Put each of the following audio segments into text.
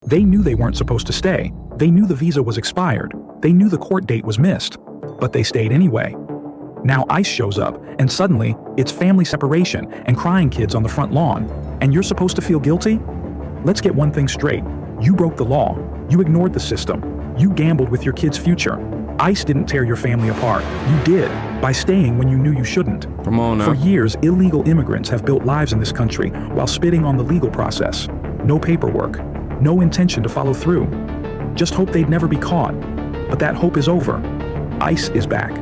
They knew they weren't supposed to stay. They knew the visa was expired. They knew the court date was missed. But they stayed anyway. Now ICE shows up, and suddenly, it's family separation and crying kids on the front lawn. And you're supposed to feel guilty? Let's get one thing straight. You broke the law. You ignored the system. You gambled with your kid's future. ICE didn't tear your family apart. You did, by staying when you knew you shouldn't. Come on now. For years, illegal immigrants have built lives in this country while spitting on the legal process. No paperwork. No intention to follow through. Just hope they'd never be caught. But that hope is over. ICE is back.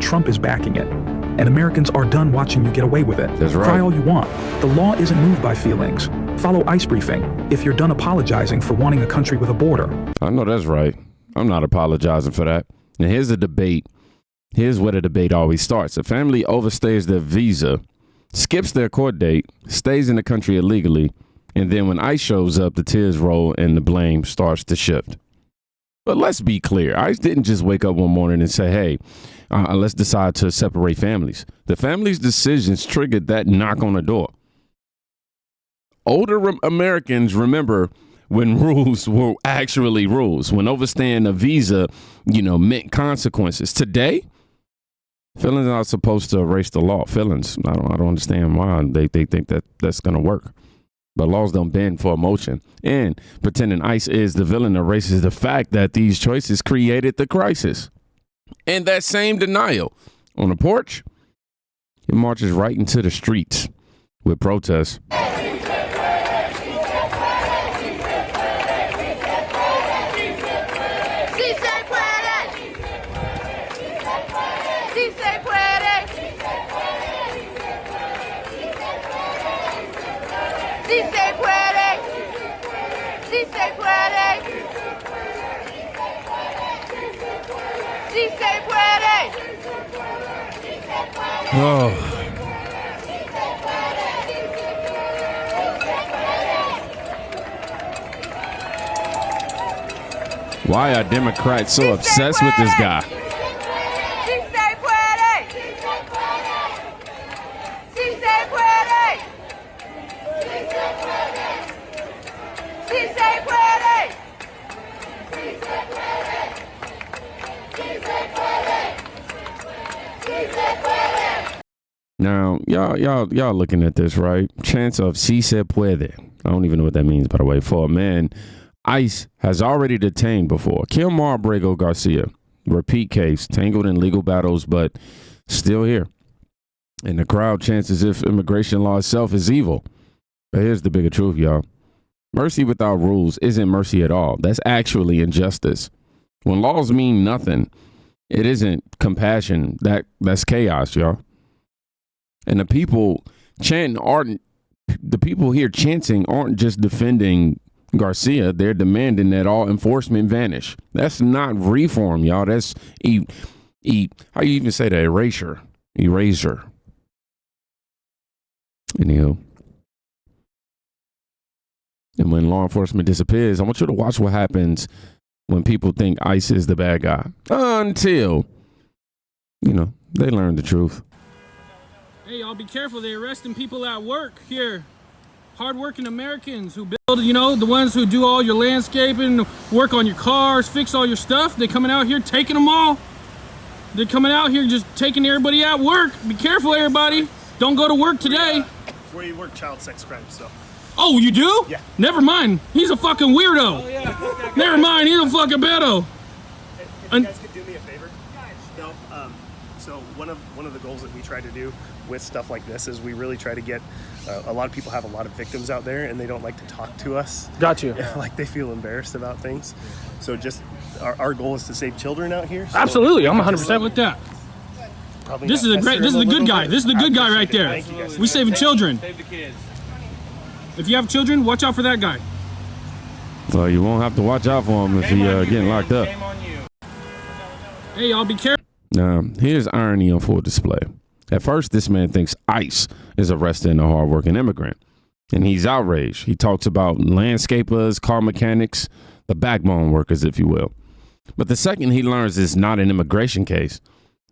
Trump is backing it. And Americans are done watching you get away with it. That's right. Cry all you want. The law isn't moved by feelings. Follow ICE briefing if you're done apologizing for wanting a country with a border. I know that's right. I'm not apologizing for that. And here's the debate. Here's where the debate always starts. A family overstays their visa, skips their court date, stays in the country illegally, and then when ICE shows up, the tears roll and the blame starts to shift. But let's be clear. ICE didn't just wake up one morning and say, hey, let's decide to separate families. The family's decisions triggered that knock on the door. Older Americans remember when rules were actually rules, when overstaying a visa, meant consequences. Today, felons are supposed to erase the law. Felons, I don't understand why they think that that's going to work. But laws don't bend for emotion. And pretending ICE is the villain erases the fact that these choices created the crisis. And that same denial on the porch, it marches right into the streets with protests. Oh. Why are Democrats so obsessed with this guy? Now, y'all looking at this, right? Chance of si se puede. I don't even know what that means, by the way. For a man ICE has already detained before. Kilmar Abrego Garcia, repeat case, tangled in legal battles, but still here. And the crowd chants as if immigration law itself is evil. But here's the bigger truth, y'all. Mercy without rules isn't mercy at all. That's actually injustice. When laws mean nothing, it isn't compassion. That's chaos, y'all. And the people here chanting aren't just defending Garcia. They're demanding that all enforcement vanish. That's not reform, y'all. That's how you even say that? Erasure. Anywho. And when law enforcement disappears, I want you to watch what happens when people think ICE is the bad guy. Until, they learn the truth. Hey, y'all be careful. They're arresting people at work here. Hardworking Americans who build, the ones who do all your landscaping, work on your cars, fix all your stuff. They're coming out here taking them all. They're coming out here just taking everybody at work. Be careful, everybody. Don't go to work today. We work child sex crimes, so. Oh, you do? Yeah. Never mind. He's a fucking weirdo. Oh, yeah. Never mind. He's a fucking pedo. If you guys could do me a favor. No. So one of the goals that we try to do with stuff like this is we really try to get a lot of people have a lot of victims out there and they don't like to talk to us. Got you. Like they feel embarrassed about things. So just our goal is to save children out here. So absolutely. I'm 100% with that. This is the good guy. This is the good guy right there. Thank you guys. We saving children. Save the kids. If you have children, watch out for that guy. Well, you won't have to watch out for him if he getting locked up. Shame on you. Hey, y'all be careful. Now, here's irony on full display. At first, this man thinks ICE is arresting a hardworking immigrant, and he's outraged. He talks about landscapers, car mechanics, the backbone workers, if you will. But the second he learns it's not an immigration case,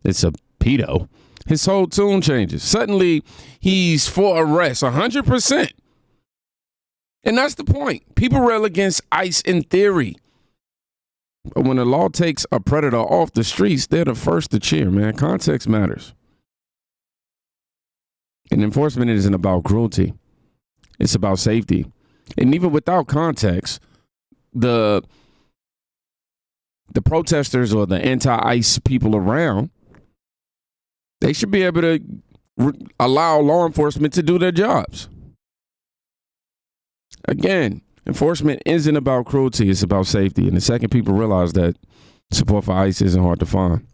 it's a pedo, his whole tune changes. Suddenly, he's for arrest 100%. And that's the point. People rail against ICE in theory. But when the law takes a predator off the streets, they're the first to cheer, man. Context matters. And enforcement isn't about cruelty. It's about safety. And even without context, the protesters or the anti-ICE people around, they should be able to allow law enforcement to do their jobs. Again, enforcement isn't about cruelty, it's about safety. And the second people realize that, support for ICE isn't hard to find.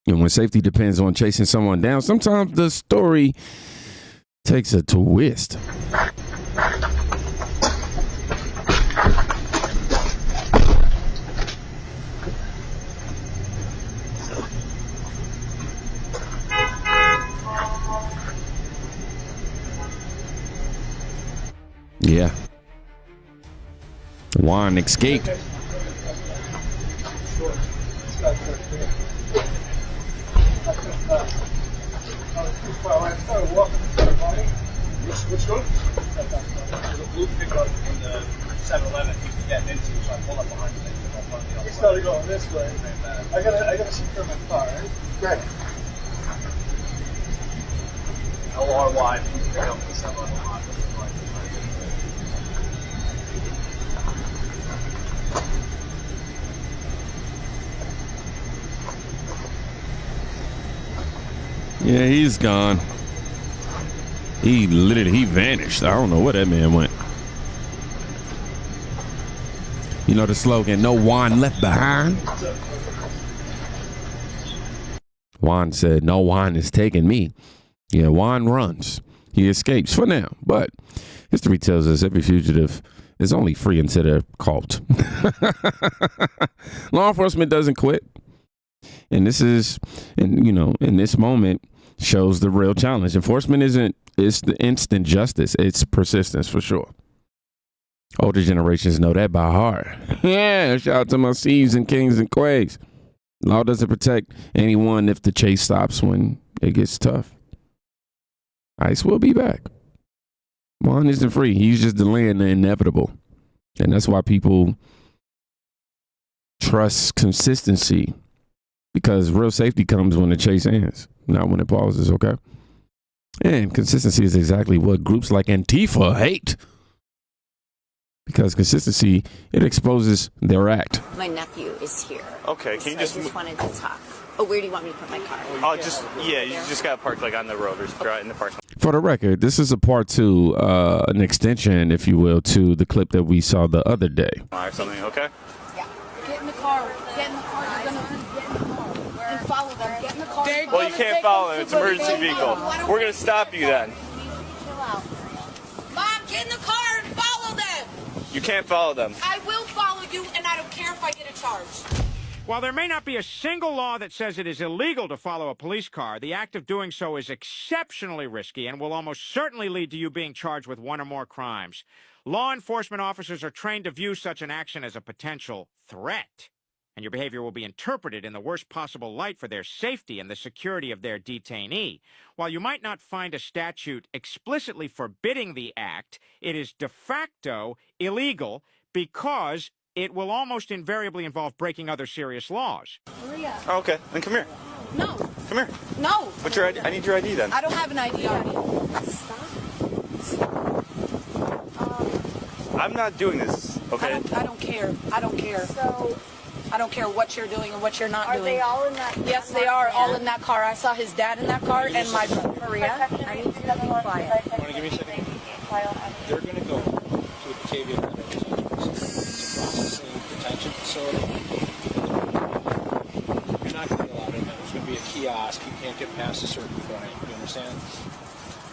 And when safety depends on chasing someone down, sometimes the story takes a twist. Yeah. Juan escaped. Which one? The blue pickup in the 7-Eleven you can get into, so I pulled up behind you. He's got to go this way. I gotta secure my car, right? Great. LRY, pick up the 7-Eleven. Yeah, he's gone. He vanished. I don't know where that man went. You know the slogan, no Juan left behind? Juan said, no Juan is taking me. Yeah, Juan runs. He escapes for now. But history tells us every fugitive is only free until they're caught. Law enforcement doesn't quit. And this is, in this moment shows the real challenge. Enforcement it's the instant justice. It's persistence for sure. Older generations know that by heart. Yeah, shout out to my C's and Kings and Quays. Law doesn't protect anyone if the chase stops when it gets tough. ICE will be back. Juan isn't free. He's just delaying the inevitable. And that's why people trust consistency. Because real safety comes when the chase ends, not when it pauses, okay? And consistency is exactly what groups like Antifa hate. Because consistency, it exposes their act. My nephew is here. Okay, So can you I just wanted to talk. Oh, where do you want me to put my car? you just got to park like on the road or right in the parking lot. For the record, this is a part two, an extension, if you will, to the clip that we saw the other day. Or something, okay? Yeah. Get in the car. Get in the car. You're going to get in the car. And follow them. Get in the car. Well, you can't follow them. It's an emergency vehicle. We're going to stop you then. Chill out. Mom, get in the car and follow them. You can't follow them. I will follow you, and I don't care if I get a charge. While there may not be a single law that says it is illegal to follow a police car, the act of doing so is exceptionally risky and will almost certainly lead to you being charged with one or more crimes. Law enforcement officers are trained to view such an action as a potential threat, and your behavior will be interpreted in the worst possible light for their safety and the security of their detainee. While you might not find a statute explicitly forbidding the act, it is de facto illegal because it will almost invariably involve breaking other serious laws. Maria. Oh, okay, then come here. No. Come here. No. What's your ID? I need your ID then. I don't have an ID already. I'm not doing this, okay? I don't care. I don't care. So, I don't care what you're doing and what you're not doing. Are they all in that? Yes, they are all in that car. I saw his dad in that car and my Maria. I need you to be quiet. Want to give me a second? They're going to go to a Batavia processing detention facility. You're not going to be allowed in there. There's going to be a kiosk. You can't get past a certain point. You understand?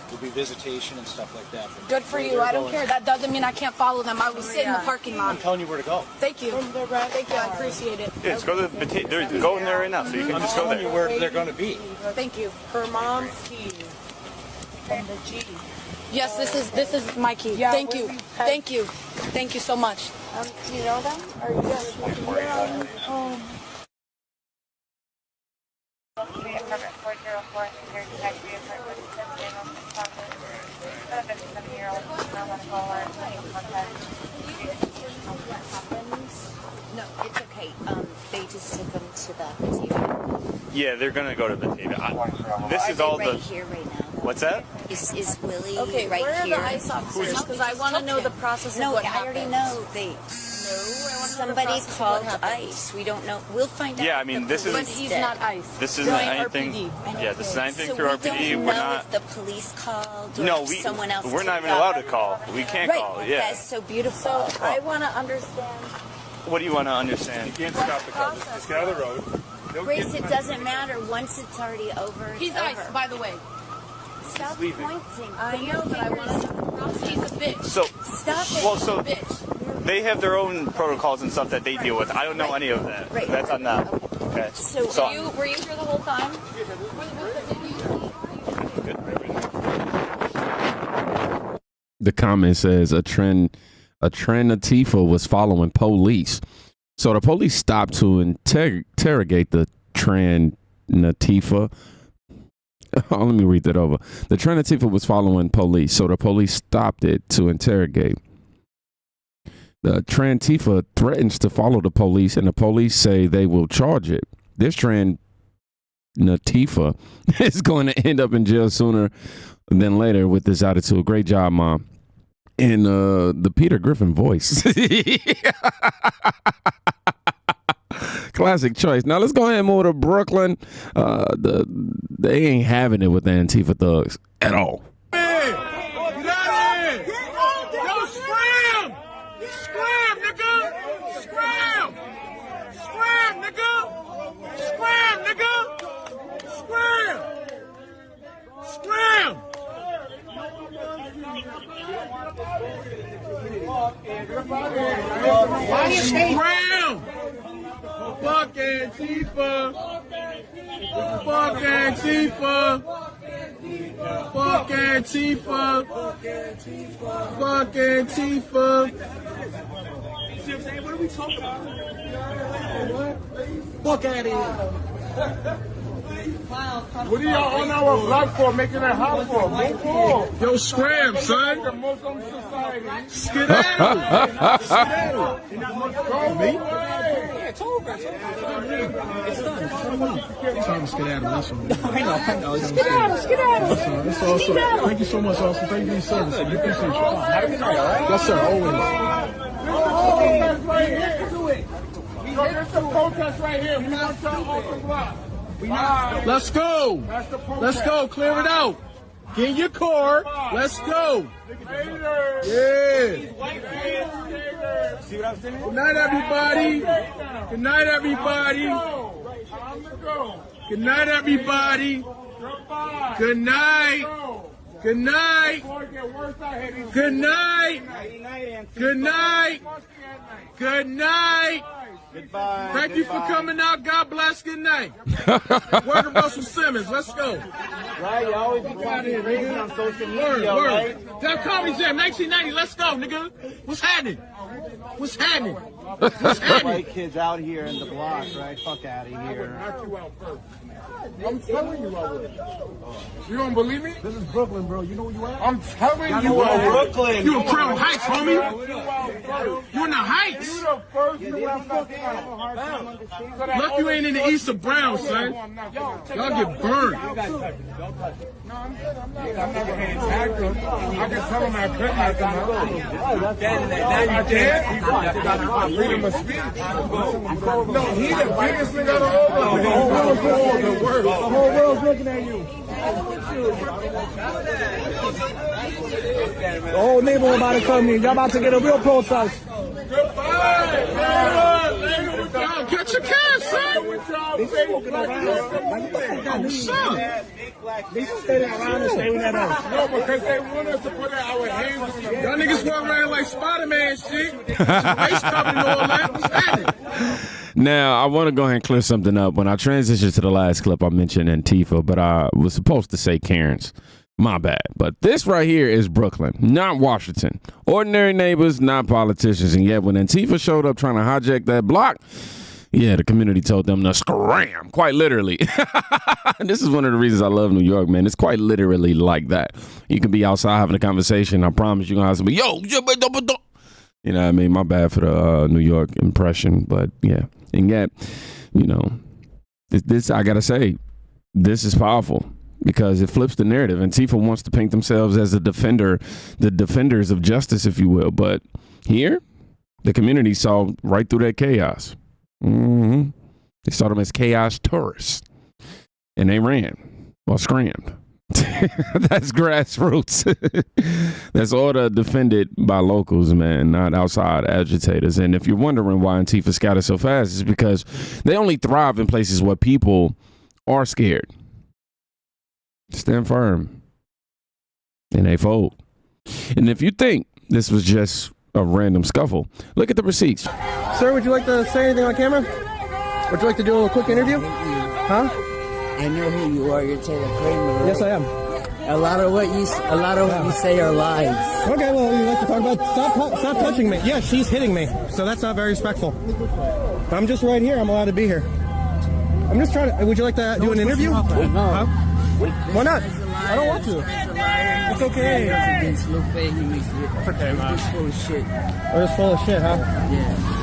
There'll be visitation and stuff like that. Good for you. I don't care. That doesn't mean I can't follow them. I will sit in the parking lot. I'm telling you where to go. Thank you. Thank you. I appreciate it. Yeah, just go to the go in there right now so you can just go telling you there. where they're going to be. Thank you. Her mom's key and the G. Yes, this is my key. Yeah, Thank you. Thank you. Thank you so much. Do you know them? Or you guys Okay, they just took them to the Batavia. Yeah, they're gonna go to Batavia. This is all right the. here right now. What's that? Is Willie Okay, right where here? are the ICE officers? Because I want to know the process of No, what I already happened. know. Somebody called happened. ICE. We don't know. We'll find out. Yeah, I mean, this is. But he's not ICE. This isn't Joint anything. RPD. Yeah, this is anything So through we RPD. don't We're know not. if the police called or No, if we. someone else. We're not took even off. allowed to call. We can't Right. call. Yeah. That's so beautiful. I want to understand. What do you want to understand? You can't stop the car. Process. Just get out of the road. Grace, it doesn't matter. Once it's already over. It's He's over. ICE, by the way. Stop leaving. pointing. I know, but I want to know the process. He's a bitch. So. Stop it. Well, so Bitch. they have their own protocols and stuff that they deal with. I don't know any of that. Right. That's on them. Okay. So, Were you here the whole time? The comment says a trend Antifa was following police. So the police stopped to interrogate the trend Antifa. Let me read that over. The trend Antifa was following police. So the police stopped it to interrogate. The trend Antifa threatens to follow the police, and the police say they will charge it. This trend Antifa is going to end up in jail sooner than later with this attitude. Great job, Mom. In the Peter Griffin voice. Classic choice. Now let's go ahead and move to Brooklyn. They ain't having it with the Antifa thugs at all. Get out of here! Yo, scram! Scram, nigga! Scram! Scram, nigga! Scram, nigga! Scram! Scram! Scram! Fuck Antifa! Fuck Antifa! Fuck Antifa! Fuck Antifa! See what I'm saying? What are we talking about? Fuck out of here! What are y'all on our block for, making it hot for? Move on. Yo, scram, son. The Muslim society. Skedaddle. Skedaddle. Me? Yeah, it's over. It's done. It's time to skedaddle. That's all. I know. Skedaddle. Skedaddle. That's all. Thank you so much, Austin. Thank you for your service. You appreciate you. Have a good night, all right? Yes, sir. Always. Right here. Do it. There's some protest right here. We want y'all off the block. Let's go. Let's go. Clear it out. Get in your car. Let's go. Yeah. Good night, everybody. Good night, everybody. Good night, everybody. Good night. Good night. Good night. Good night. Good night. Goodbye. Thank you for coming out. God bless. Good night. Word to Russell Simmons. Let's go. Right, you always be talking on social media, right? That Comedy Jam 1990. Let's go, nigga. What's happening? What's happening? What's happening? White kids out here in the block, right? Fuck out of here. I'm telling you I will. You don't believe me? This is Brooklyn, bro. You know where you at? I'm telling you I will. Brooklyn. You in Crown Heights, homie. You in the Heights. You the first you Look, you ain't in the East of Brown, son. Y'all get burned. No, I'm good. I'm never going to attack them. I can tell them I couldn't attack them. I did. Freedom of speech. No, he the biggest nigga of the world. The whole world's looking at you. The whole neighborhood about to come in. Y'all about to get a real protest. Goodbye. Yo, get your cash, son. What's up? They staying around and staring at us. No, because they want us to put our hands on them. Y'all niggas walk around like Spider-Man shit. Face covered and all that. What's happening? Now, I want to go ahead and clear something up. When I transitioned to the last clip, I mentioned Antifa, but I was supposed to say Karens. My bad. But this right here is Brooklyn, not Washington. Ordinary neighbors, not politicians. And yet when Antifa showed up trying to hijack that block, yeah, the community told them to scram, quite literally. And this is one of the reasons I love New York, man. It's quite literally like that. You can be outside having a conversation. I promise you're going to have somebody, yo, You know what I mean? My bad for the New York impression, but yeah. And yet, you know, this I got to say, this is powerful because it flips the narrative. Antifa wants to paint themselves as the defenders of justice, if you will. But here, the community saw right through that chaos. Mm-hmm. They saw them as chaos tourists. And they ran or scrammed. That's grassroots. That's order defended by locals, man, not outside agitators. And if you're wondering why Antifa scattered so fast, it's because they only thrive in places where people are scared. Stand firm. And they fold. And if you think this was just a random scuffle, look at the receipts. Sir, would you like to say anything on camera? Would you like to do a little quick interview? Huh? I know who you are. You're Taylor Kramer. Right? Yes, I am. A lot of what you say are lies. Okay, well, you like to talk about? Stop touching me. Yeah, she's hitting me, so that's not very respectful. I'm just right here. I'm allowed to be here. I'm just trying to. Would you like to do an interview? No. Huh? Why not? I don't want to. It's okay. It's okay, man. He's full of shit. Oh, it's full of shit, huh? Yeah.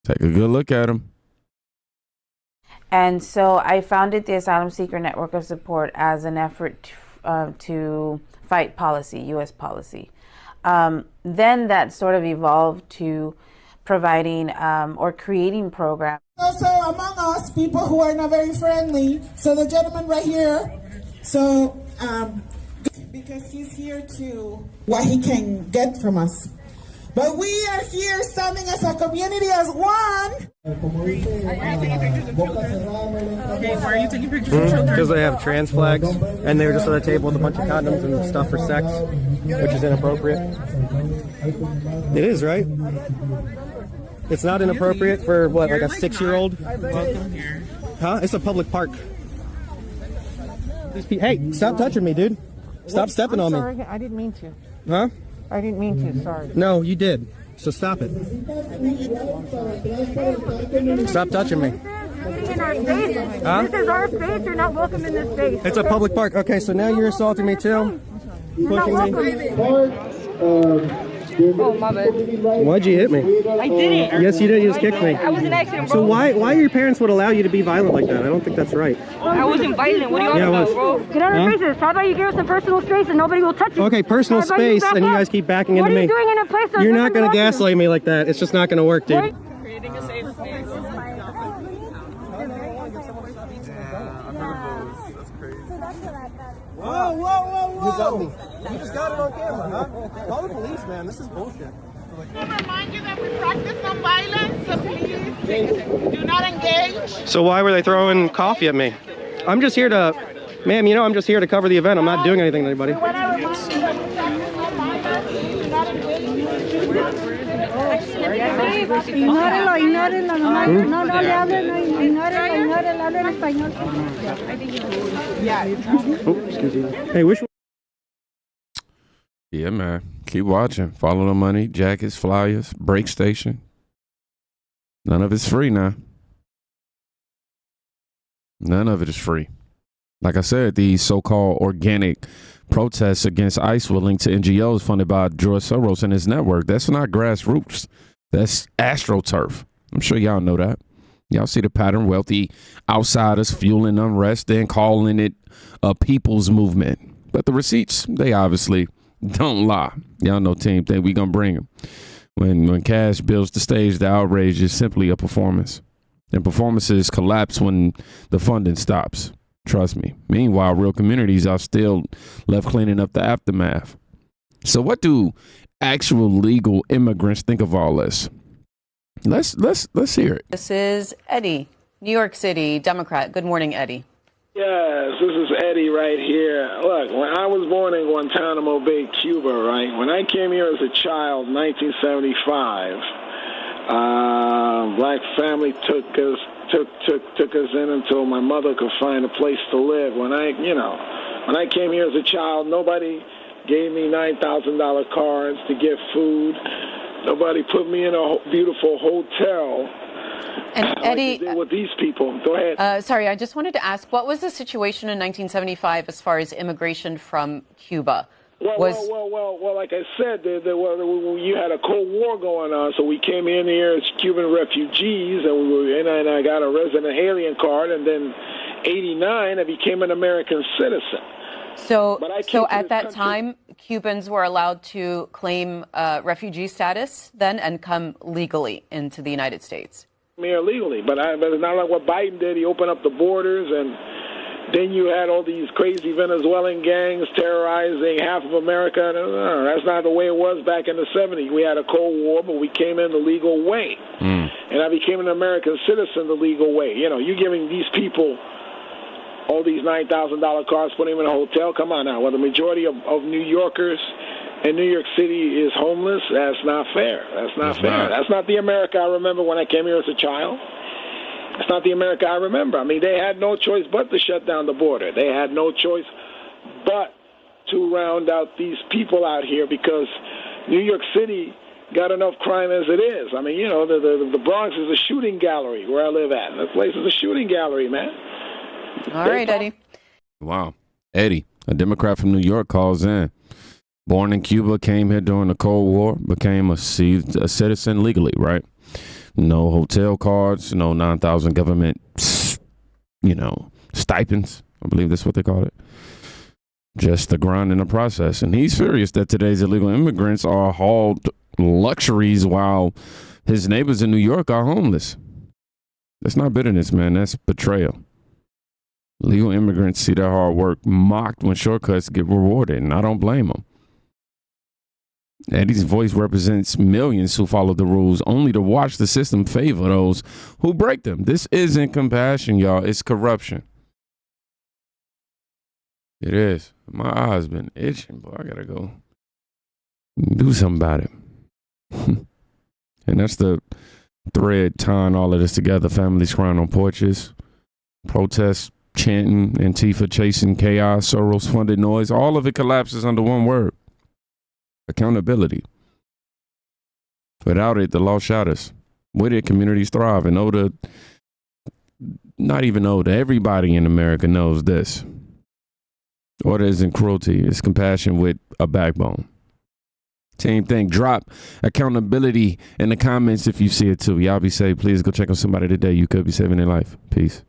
Take a good look at him. And so I founded the Asylum Seeker Network of Support as an effort to fight policy, U.S. policy. Then that sort of evolved to providing or creating programs. Also among us, people who are not very friendly. So the gentleman right here, so because he's here to what he can get from us. But we are here standing as a community as one. Okay, why are you taking pictures of children? Because they have trans flags, and they were just at a table with a bunch of condoms and stuff for sex, which is inappropriate. It is, right? It's not inappropriate for, what, like a 6-year-old? Huh? It's a public park. Hey, stop touching me, dude. Stop stepping on me. Sorry, I didn't mean to. Huh? I didn't mean to, sorry. No, you did. So stop it. Stop touching me. In our space. Huh? This is our space. You're not welcome in this space. It's a public park. Okay, so now you're assaulting me too. Pushing me. Oh, my bad. Why'd you hit me? I didn't. Yes, you did. You just kicked me. I was an accident, bro. So why your parents would allow you to be violent like that? I don't think that's right. I wasn't violent. What are you on about, bro? Get out of the faces. How about you give us some personal space and nobody will touch you? Okay, personal space, and you guys keep backing into me. What are you doing in a place You're not going to gaslight me like that. It's just not going to work, dude. Creating a safe space. Whoa, whoa, whoa, whoa! You got me. You just got it on camera, huh? Call the police, man. This is bullshit. I remind you that we practice nonviolence, so please do not engage. So why were they throwing coffee at me? I'm just here to, ma'am, you know I'm just here to cover the event. I'm not doing anything to anybody. When I remind you that we practice nonviolence, do not engage. Ignórelo, ignórelo, no le hablen, ignórelo, habla en español. Oh, excuse me. Hey, which one? Yeah, man. Keep watching. Follow the money, jackets, flyers, break station. None of it's free now. None of it is free. Like I said, these so-called organic protests against ICE were linked to NGOs funded by George Soros and his network. That's not grassroots. That's AstroTurf. I'm sure y'all know that. Y'all see the pattern. Wealthy outsiders fueling unrest, then calling it a people's movement. But the receipts, they obviously don't lie. Y'all know team thing. We gonna bring them. When cash builds the stage, the outrage is simply a performance. And performances collapse when the funding stops. Trust me. Meanwhile, real communities are still left cleaning up the aftermath. So what do actual legal immigrants think of all this? Let's hear it. This is Eddie, New York City Democrat. Good morning, Eddie. Yes, this is Eddie right here. Look, when I was born in Guantanamo Bay, Cuba, right, when I came here as a child, 1975, black family took us in until my mother could find a place to live. When I came here as a child, nobody gave me $9,000 cards to get food. Nobody put me in a beautiful hotel. And Eddie, deal with these people. Go ahead. Sorry, I just wanted to ask, what was the situation in 1975 as far as immigration from Cuba? Well, like I said, you had a Cold War going on, so we came in here as Cuban refugees, and I got a resident alien card, and then 89, I became an American citizen. So at that time, Cubans were allowed to claim refugee status then and come legally into the United States. Here legally, but it's not like what Biden did. He opened up the borders, and then you had all these crazy Venezuelan gangs terrorizing half of America. No, that's not the way it was back in the 70s. We had a Cold War, but we came in the legal way. And I became an American citizen the legal way. You know, you're giving these people all these $9,000 cars, putting them in a hotel. Come on now. Well, the majority of New Yorkers in New York City is homeless. That's not fair. That's not fair. That's not the America I remember when I came here as a child. It's not the America I remember. I mean, they had no choice but to shut down the border. They had no choice but to round out these people out here because New York City got enough crime as it is. I mean, you know, the Bronx is a shooting gallery where I live at. The place is a shooting gallery, man. All right, Eddie. Wow. Eddie, a Democrat from New York, calls in. Born in Cuba, came here during the Cold War, became a citizen legally, right? No hotel cards, no 9,000 government, stipends. I believe that's what they call it. Just the grind and the process. And he's furious that today's illegal immigrants are hauled luxuries while his neighbors in New York are homeless. That's not bitterness, man. That's betrayal. Legal immigrants see their hard work mocked when shortcuts get rewarded, and I don't blame them. Eddie's voice represents millions who follow the rules only to watch the system favor those who break them. This isn't compassion, y'all. It's corruption. It is. My eyes been itching, boy. I gotta go do something about it. And that's the thread tying all of this together. Families crying on porches, protests, chanting, Antifa chasing chaos, Soros-funded noise. All of it collapses under one word. Accountability. Without it, the law shatters. With it, communities thrive. And everybody in America knows this. Order isn't cruelty. It's compassion with a backbone. Same thing. Drop accountability in the comments if you see it too. Y'all be safe. Please go check on somebody today. You could be saving their life. Peace.